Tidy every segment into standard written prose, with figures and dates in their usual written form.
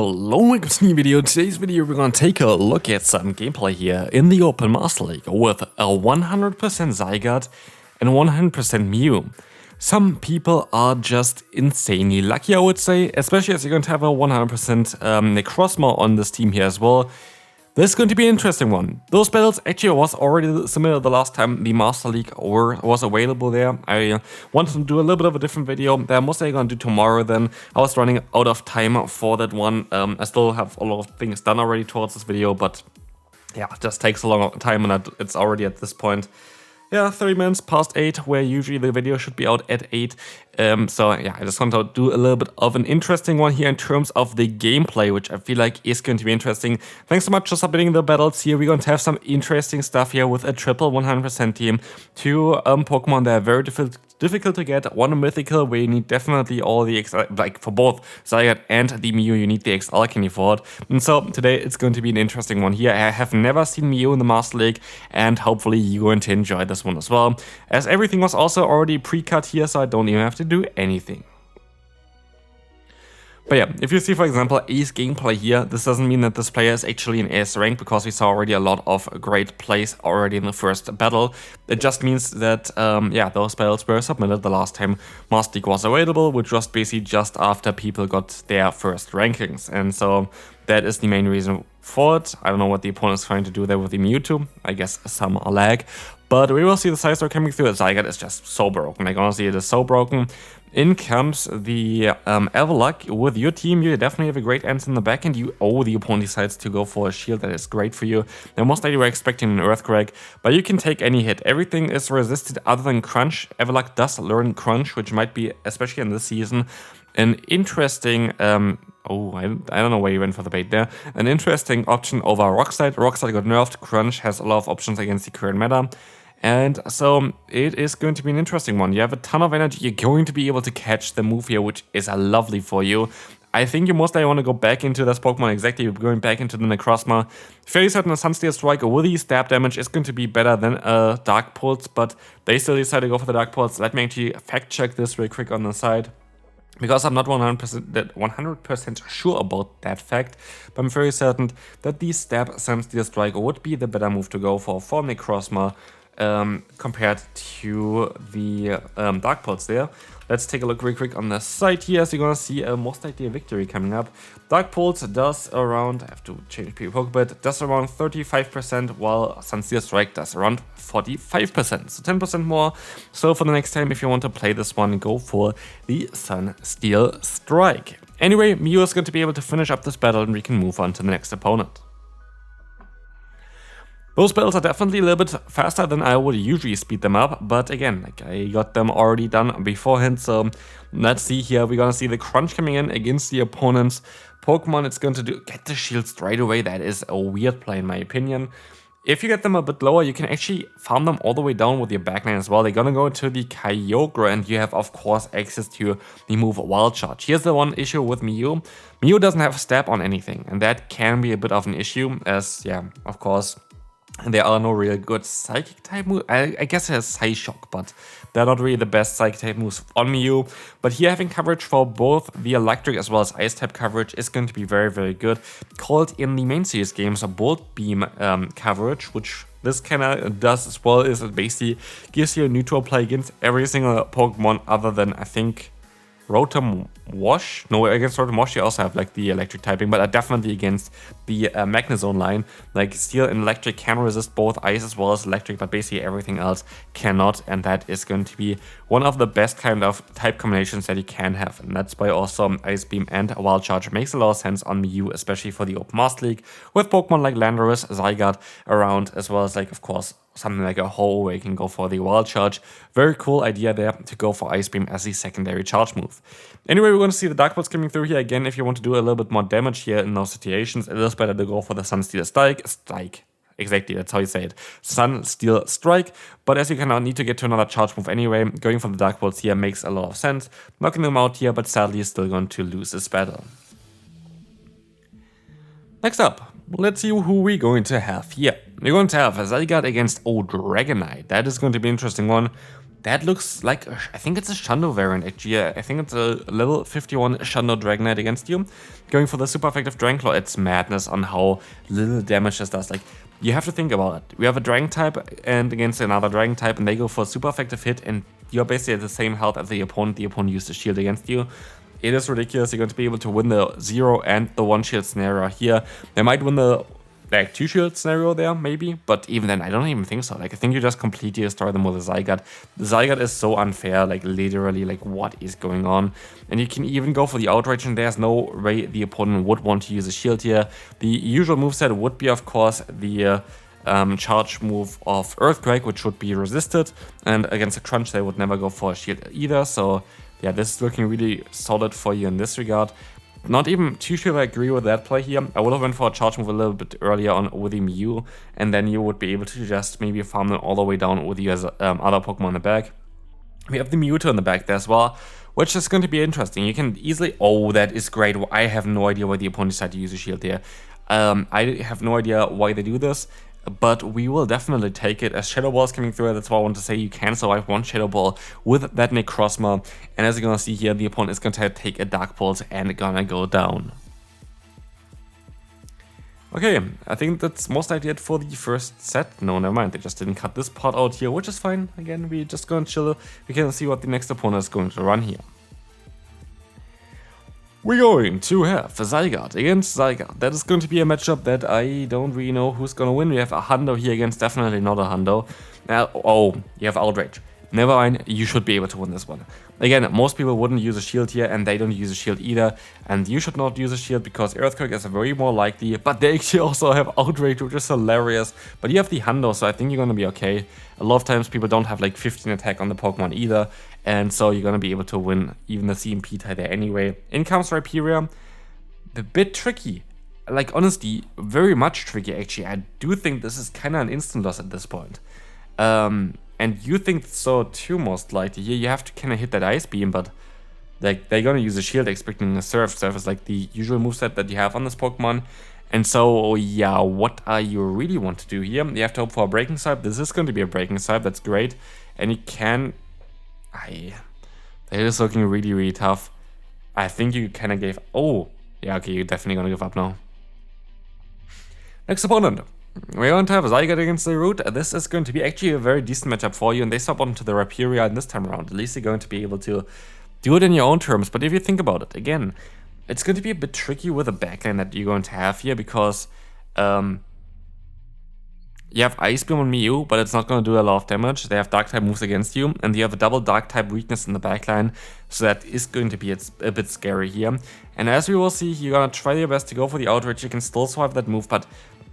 Hello, welcome to a new video. Today's video we're gonna take a look at some gameplay here in the Open Master League with a 100% Zygarde and 100% Mew. Some people are just insanely lucky, I would say, especially as you're going to have a 100% Necrozma on this team here as well. This is going to be an interesting one. Those battles actually was already similar the last time the Master League was available there. I wanted to do a little bit of a different video that I'm mostly going to do tomorrow then. I was running out of time for that one. I still have a lot of things done already towards this video, but yeah, it just takes a long time and it's already at this point. Yeah, 30 minutes past 8, where usually the video should be out at 8. So yeah, I just want to do a little bit of an interesting one here in terms of the gameplay, which I feel like is going to be interesting. Thanks so much for submitting the battles here. We're going to have some interesting stuff here with a triple 100% team. Two Pokemon that are very difficult to get. One mythical where you need definitely all the like for both Zygarde and the Mew, you need the XL candy for it. And so today it's going to be an interesting one here. I have never seen Mew in the Master League, and hopefully you're going to enjoy this one as well, as everything was also already pre-cut here, so I don't even have to do anything. But yeah, if you see, for example, Ace gameplay here, this doesn't mean that this player is actually in Ace rank, because we saw already a lot of great plays already in the first battle. It just means that, yeah, those battles were submitted the last time Master League was available, which was basically just after people got their first rankings. And so that is the main reason for it. I don't know what the opponent is trying to do there with the Mewtwo. I guess some lag. But we will see the Sizor coming through. Zygarde is just so broken. Like, honestly, it is so broken. In comes the Yveltal with your team. You definitely have a great answer in the back, and the opponent decides to go for a shield. That is great for you. Now, most likely we're expecting an Earthquake, but you can take any hit. Everything is resisted other than Crunch. Yveltal does learn Crunch, which might be, especially in this season, an interesting... I don't know where you went for the bait there. An interesting option over Rock Slide. Rock Slide got nerfed. Crunch has a lot of options against the current meta. And so it is going to be an interesting one. You have a ton of energy. You're going to be able to catch the move here, which is lovely for you. I think you most likely want to go back into this Pokemon. Exactly, you're going back into the Necrozma. Fairly certain a Sunsteel Strike with the stab damage is going to be better than a Dark Pulse, but they still decided to go for the Dark Pulse. Let me actually fact check this real quick on the side, because I'm not 100% sure about that fact, but I'm very certain that the Stab Sunsteel Strike would be the better move to go for Necrozma compared to the Dark Pulse there. Let's take a look real quick on the side here, so you're gonna see most likely a victory coming up. Dark Pulse does around, I have to change Pokebit, does around 35%, while Sunsteel Strike does around 45%, so 10% more. So for the next time, if you want to play this one, go for the Sunsteel Strike. Anyway, Mew is going to be able to finish up this battle, and we can move on to the next opponent. Those battles are definitely a little bit faster than I would usually speed them up, but again, like, I got them already done beforehand, so let's see here. We're gonna see the Crunch coming in against the opponent's Pokemon. It's going to get the shield straight away. That is a weird play in my opinion. If you get them a bit lower, you can actually farm them all the way down with your backline as well. They're gonna go to the Kyogre, and you have, of course, access to the move Wild Charge. Here's the one issue with Mew. Mew doesn't have a stab on anything, and that can be a bit of an issue, as, yeah, of course, there are no real good Psychic type moves. I guess there's Psyshock, but they're not really the best Psychic type moves on Mew. But here having coverage for both the Electric as well as Ice type coverage is going to be very, very good. Called in the main series games a Bolt Beam coverage, which this kind of does as well, is it basically gives you a neutral play against every single Pokemon other than, I think, Rotom Wash? No, against Rotom Wash you also have like the electric typing, but definitely against the Magnezone line. Like Steel and Electric can resist both Ice as well as Electric, but basically everything else cannot, and that is going to be one of the best kind of type combinations that you can have. And that's why also Ice Beam and Wild Charge makes a lot of sense on Mew, especially for the Open Master League, with Pokemon like Landorus, Zygarde around, as well as, like, of course, something like a Ho-Oh where you can go for the Wild Charge. Very cool idea there to go for Ice Beam as the secondary charge move. Anyway, we're going to see the Dark Pulse coming through here. Again, if you want to do a little bit more damage here in those situations, it is better to go for the Sunsteel Strike. Exactly, that's how you say it. Sunsteel Strike. But as you cannot need to get to another charge move anyway, going for the Dark Pulse here makes a lot of sense. Knocking them out here, but sadly is still going to lose this battle. Next up, let's see who we're going to have here. We're going to have a Zygarde against Dragonite. That is going to be an interesting one. that looks like, I think it's a Shundo variant actually. I think it's a level 51 Shundo Dragonite against you. Going for the super effective Dragon Claw, it's madness on how little damage this does. Like, you have to think about it. We have a Dragon type and against another Dragon type, and they go for a super effective hit, and you're basically at the same health as the opponent. The opponent used a shield against you. It is ridiculous. You're going to be able to win the 0 and the 1 shield scenario here. They might win the like 2 shield scenario there, maybe, but even then, I don't even think so. Like, I think you just completely destroy them with a Zygarde. The Zygarde is so unfair, like, literally, like, what is going on? And you can even go for the Outrage, and there's no way the opponent would want to use a shield here. The usual moveset would be, of course, the charge move of Earthquake, which would be resisted, and against a Crunch, they would never go for a shield either, so yeah, this is looking really solid for you in this regard. Not even too sure I agree with that play here. I would have went for a charge move a little bit earlier on with the Mew, and then you would be able to just maybe farm them all the way down with your other Pokemon in the back. We have the Mewtwo in the back there as well, which is going to be interesting. You can easily... Oh, that is great. I have no idea why the opponent decided to use a shield here. I have no idea why they do this, but we will definitely take it as Shadow Ball is coming through. That's why I want to say you can survive one Shadow Ball with that Necrozma. And as you're gonna see here, the opponent is going to take a Dark Pulse and gonna go down. Okay, I think that's most likely it for the first set. No, never mind, they just didn't cut this part out here, which is fine. Again, we're just gonna chill. We can see what the next opponent is going to run here. We're going to have Zygarde against Zygarde. That is going to be a matchup that I don't really know who's going to win. We have a Hundo here against definitely not a Hundo. Oh, you have Outrage. Never mind, you should be able to win this one. Again, most people wouldn't use a shield here, and they don't use a shield either. And you should not use a shield because Earthquake is very more likely, but they actually also have Outrage, which is hilarious. But you have the Hundo, so I think you're going to be okay. A lot of times people don't have like 15 attack on the Pokemon either, and so you're going to be able to win even the CMP tie there anyway. In comes Rhyperior, a bit tricky. Like, honestly, very much tricky actually. I do think this is kind of an instant loss at this point. And you think so too, most likely. Here you have to kind of hit that Ice Beam, but like they're gonna use a shield expecting a Surf. Surf is like the usual moveset that you have on this Pokemon. And so, yeah, what you really want to do here? You have to hope for a Breaking Swipe. This is going to be a Breaking Swipe, that's great. And you can... that is looking really, really tough. I think you kind of gave... Oh, yeah, okay, you're definitely gonna give up now. Next opponent. We're going to have Zygarde against Zarude. This is going to be actually a very decent matchup for you, and they swap onto the Rhyperior this time around. At least you're going to be able to do it in your own terms. But if you think about it, again, it's going to be a bit tricky with the backline that you're going to have here, because you have Ice Beam on Mew, but it's not going to do a lot of damage. They have Dark-type moves against you, and you have a double Dark-type weakness in the backline, so that is going to be a bit scary here. And as we will see, you're going to try your best to go for the Outrage. You can still survive that move, but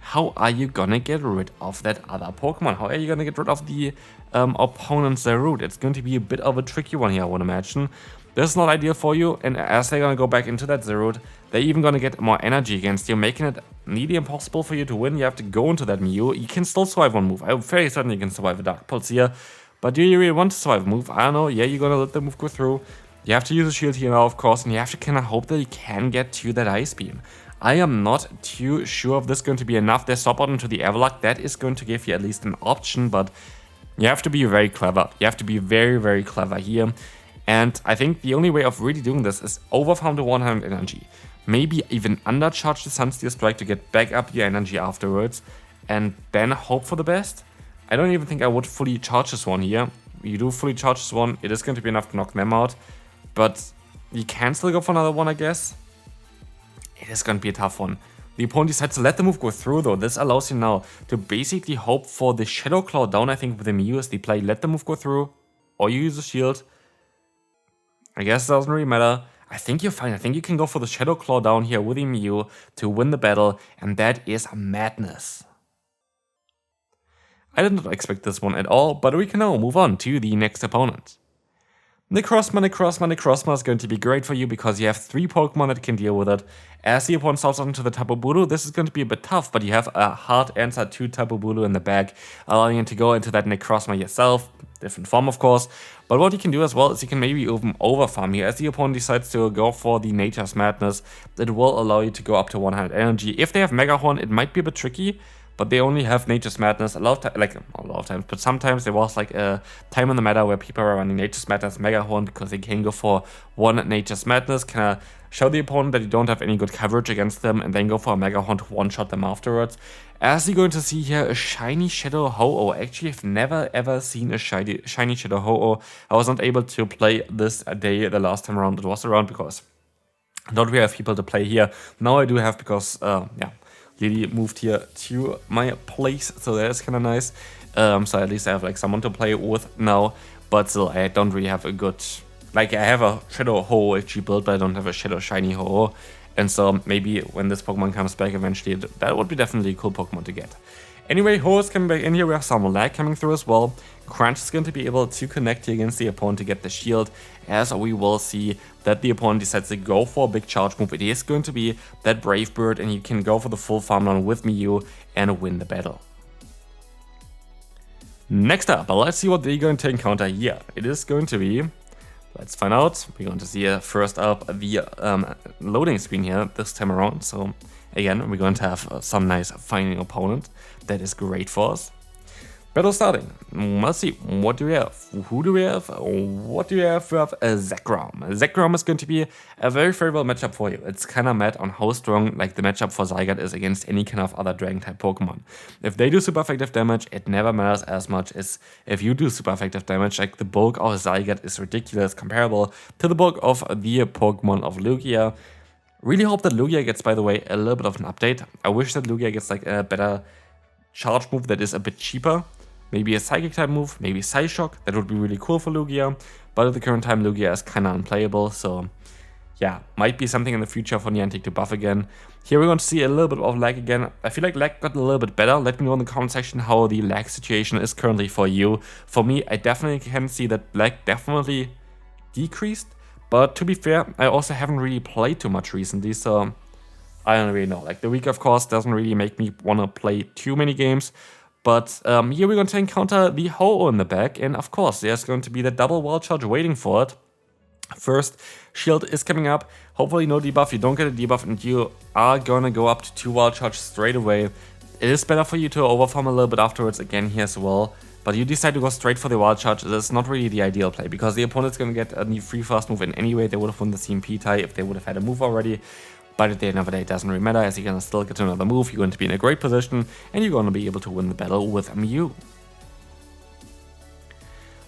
how are you gonna get rid of that other Pokemon? How are you gonna get rid of the opponent Zarude? It's going to be a bit of a tricky one here, I would imagine. This is not ideal for you, and as they're gonna go back into that Zarude, they're even gonna get more energy against you, making it nearly impossible for you to win. You have to go into that Mew. You can still survive one move. I'm fairly certain you can survive a Dark Pulse here, but do you really want to survive a move? I don't know. Yeah, you're gonna let the move go through. You have to use a shield here now, of course, and you have to kind of hope that you can get to that Ice Beam. I am not too sure if this is going to be enough. They swap out into the Everlock. That is going to give you at least an option, but you have to be very clever. You have to be very, very clever here. And I think the only way of really doing this is overfarm the 100 energy. Maybe even undercharge the Sunsteel Strike to get back up your energy afterwards, and then hope for the best. I don't even think I would fully charge this one here. You do fully charge this one, it is going to be enough to knock them out, but you can still go for another one, I guess. It is going to be a tough one. The opponent decides to let the move go through, though. This allows you now to basically hope for the Shadow Claw down, I think, with the Mew as they play. Let the move go through, or you use a shield. I guess it doesn't really matter. I think you're fine. I think you can go for the Shadow Claw down here with the Mew to win the battle, and that is madness. I did not expect this one at all, but we can now move on to the next opponent. Necrozma is going to be great for you because you have 3 Pokemon that can deal with it. As the opponent starts onto the Tapu Bulu, this is going to be a bit tough, but you have a hard answer to Tapu Bulu in the back, allowing you to go into that Necrozma yourself. Different form, of course. But what you can do as well is you can maybe even overfarm here. As the opponent decides to go for the Nature's Madness, it will allow you to go up to 100 energy. If they have Mega Horn, it might be a bit tricky, but they only have Nature's Madness a lot of like, not a lot of times, but sometimes there was like a time in the meta where people were running Nature's Madness Mega Horn because they can go for one Nature's Madness, kind of show the opponent that you don't have any good coverage against them, and then go for a Mega Horn to one-shot them afterwards. As you're going to see here, a shiny Shadow Ho-Oh. Actually, I've never ever seen a shiny Shadow Ho-Oh. I was not able to play this day the last time around it was around because I don't really have people to play here. Now I do have because, yeah, Lily moved here to my place, so that is kind of nice. So at least I have like someone to play with now, but still I don't really have a good, like I have a Shadow Ho-Oh actually built, but I don't have a Shadow Shiny Ho-Oh. And so maybe when this Pokemon comes back eventually, that would be definitely a cool Pokemon to get. Anyway, Ho is coming back in here, we have some lag coming through as well. Crunch is going to be able to connect here against the opponent to get the shield, as we will see that the opponent decides to go for a big charge move. It is going to be that Brave Bird, and you can go for the full farm down with Mew and win the battle. Next up, let's see what they're going to encounter here. It is going to be, let's find out. We're going to see first up the loading screen here this time around. So again, we're going to have some nice finding opponent. That is great for us. Battle starting. Let's see. What do we have? Who do we have? What do we have? We have Zekrom. Zekrom is going to be a very favorable matchup for you. It's kind of mad on how strong like the matchup for Zygarde is against any kind of other Dragon type Pokemon. If they do super effective damage, it never matters as much as if you do super effective damage. Like the bulk of Zygarde is ridiculous, comparable to the bulk of the Pokemon of Lugia. Really hope that Lugia gets, by the way, a little bit of an update. I wish that Lugia gets like a better charge move that is a bit cheaper. Maybe a Psychic type move, maybe Psyshock, that would be really cool for Lugia, but at the current time Lugia is kinda unplayable, so yeah, might be something in the future for Niantic to buff again. Here we're going to see a little bit of lag again. I feel like lag got a little bit better. Let me know in the comment section how the lag situation is currently for you. For me, I definitely can see that lag definitely decreased, but to be fair, I also haven't really played too much recently, so I don't really know. Like the week, of course, doesn't really make me want to play too many games. But here we're going to encounter the Ho-Oh in the back, and of course there's going to be the double wall charge waiting for it. First, shield is coming up, hopefully no debuff, you don't get a debuff, and you are gonna go up to 2 wall charge straight away. It is better for you to overfarm a little bit afterwards again here as well, but you decide to go straight for the wall charge. That's not really the ideal play, because the opponent's gonna get a free fast move in any way. They would have won the CMP tie if they would have had a move already. But at the end of the day, it doesn't really matter, as you're going to still get another move, you're going to be in a great position, and you're going to be able to win the battle with Mew.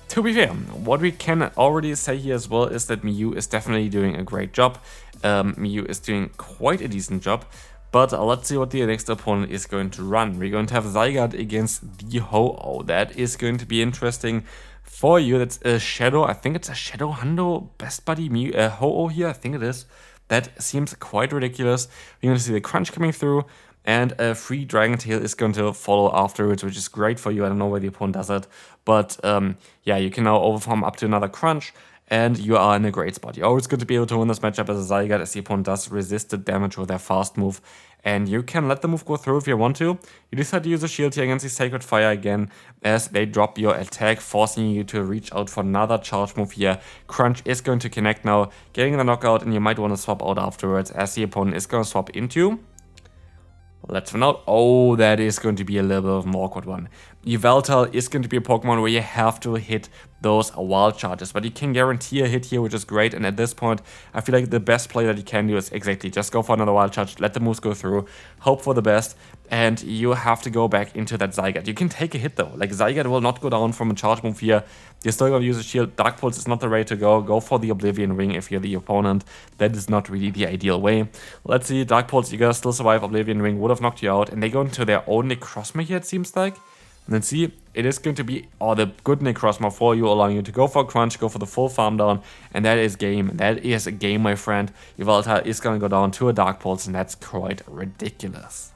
To be fair, what we can already say here as well is that Mew is definitely doing a great job. Mew is doing quite a decent job, but let's see what the next opponent is going to run. We're going to have Zygarde against the Ho-Oh. That is going to be interesting for you. That's a Shadow, I think it's a Shadow Hundo Best Buddy Mew, Ho-Oh here, I think it is. That seems quite ridiculous. We're going to see the Crunch coming through, and a free Dragon Tail is going to follow afterwards, which is great for you. I don't know why the opponent does it, but yeah, you can now overfarm up to another Crunch, and you are in a great spot. You're always going to be able to win this matchup as a Zygarde, as the opponent does resist the damage with their fast move, and you can let the move go through if you want to. You decide to use a shield here against the Sacred Fire again, as they drop your attack, forcing you to reach out for another charge move here. Crunch is going to connect now, getting the knockout, and you might want to swap out afterwards, as the opponent is going to swap into... Let's find out. Oh, that is going to be a little bit of an awkward one. Yveltal is going to be a Pokemon where you have to hit those wild charges, but you can guarantee a hit here, which is great. And at this point, I feel like the best play that you can do is exactly just go for another wild charge, let the moves go through, hope for the best, and you have to go back into that Zygarde. You can take a hit though. Like Zygarde will not go down from a charge move here. You're still going to use a shield. Dark Pulse is not the way to go. Go for the Oblivion Ring if you're the opponent. That is not really the ideal way. Let's see, Dark Pulse, you gotta still survive. Oblivion Ring would have knocked you out, and they go into their own Necrozma here, it seems like. And then see, it is going to be the good Necrozma for you, allowing you to go for a Crunch, go for the full farm down, and that is game. That is a game, my friend. Yveltal is going to go down to a Dark Pulse, and that's quite ridiculous.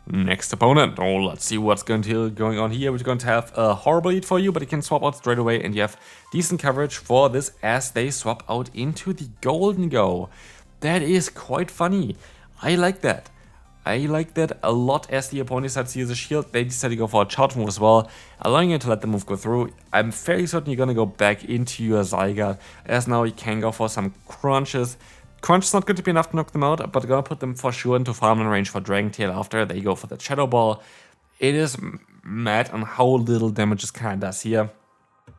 Next opponent. Oh, let's see what's going on here. We're going to have a horrible lead for you, but you can swap out straight away, and you have decent coverage for this as they swap out into the Golden Go. That is quite funny. I like that. I like that a lot, as the opponent decides to use a shield. They decide to go for a charge move as well, allowing you to let the move go through. I'm fairly certain you're going to go back into your Zygarde, as now you can go for some crunches, Crunch is not going to be enough to knock them out, but I'm going to put them for sure into farmland range for Dragon Tail after they go for the Shadow Ball. It is mad on how little damage this kind does here.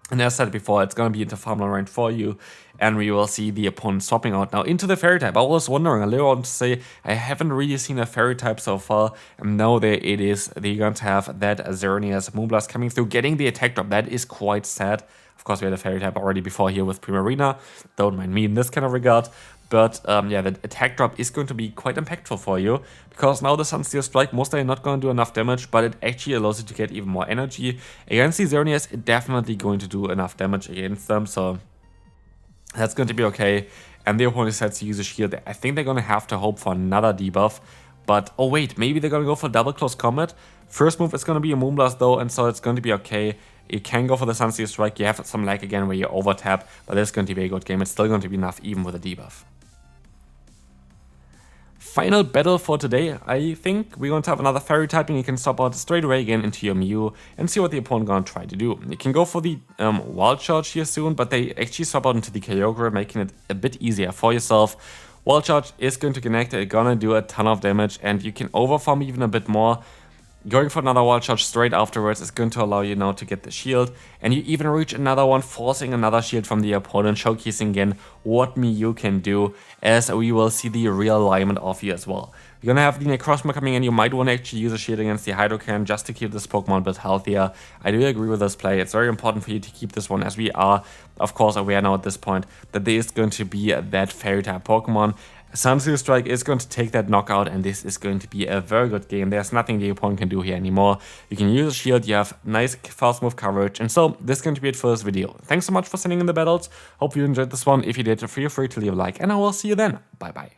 And as I said before, it's going to be into farmland range for you, and we will see the opponent swapping out now into the Fairy type. I was wondering, I later on to say, I haven't really seen a Fairy type so far, and now there it is. They're going to have that Xerneas Moonblast coming through, getting the attack drop. That is quite sad. Of course, we had a Fairy type already before here with Primarina. Don't mind me in this kind of regard. But yeah, the attack drop is going to be quite impactful for you, because now the Sunsteel Strike most likely not going to do enough damage, but it actually allows you to get even more energy. Against these Xerneas, it's definitely going to do enough damage against them, so that's going to be okay. And the opponent decides to use a shield. I think they're going to have to hope for another debuff, but oh wait, maybe they're going to go for double close combat. First move is going to be a Moonblast though, and so it's going to be okay. You can go for the Sunsteel Strike, you have some lag again where you overtap, but it's going to be a good game. It's still going to be enough even with a debuff. Final battle for today, I think we're going to have another Fairy type, and you can swap out straight away again into your Mew and see what the opponent going to try to do. You can go for the Wild Charge here soon, but they actually swap out into the Kyogre, making it a bit easier for yourself. Wild Charge is going to connect, it's gonna do a ton of damage, and you can overfarm even a bit more. Going for another Wild Charge straight afterwards is going to allow you now to get the shield, and you even reach another one, forcing another shield from the opponent, showcasing again what Mew can do, as we will see the real alignment of you as well. You're gonna have the Necrozma coming in, you might want to actually use a shield against the Hydrocan just to keep this Pokemon a bit healthier. I do agree with this play, it's very important for you to keep this one, as we are, of course, aware now at this point that there is going to be that Fairy type Pokemon. Sunsteel Strike is going to take that knockout, and this is going to be a very good game. There's nothing the opponent can do here anymore. You can use a shield, you have nice fast move coverage, and so this is going to be it for this video. Thanks so much for sending in the battles. Hope you enjoyed this one. If you did, feel free to leave a like, and I will see you then. Bye bye.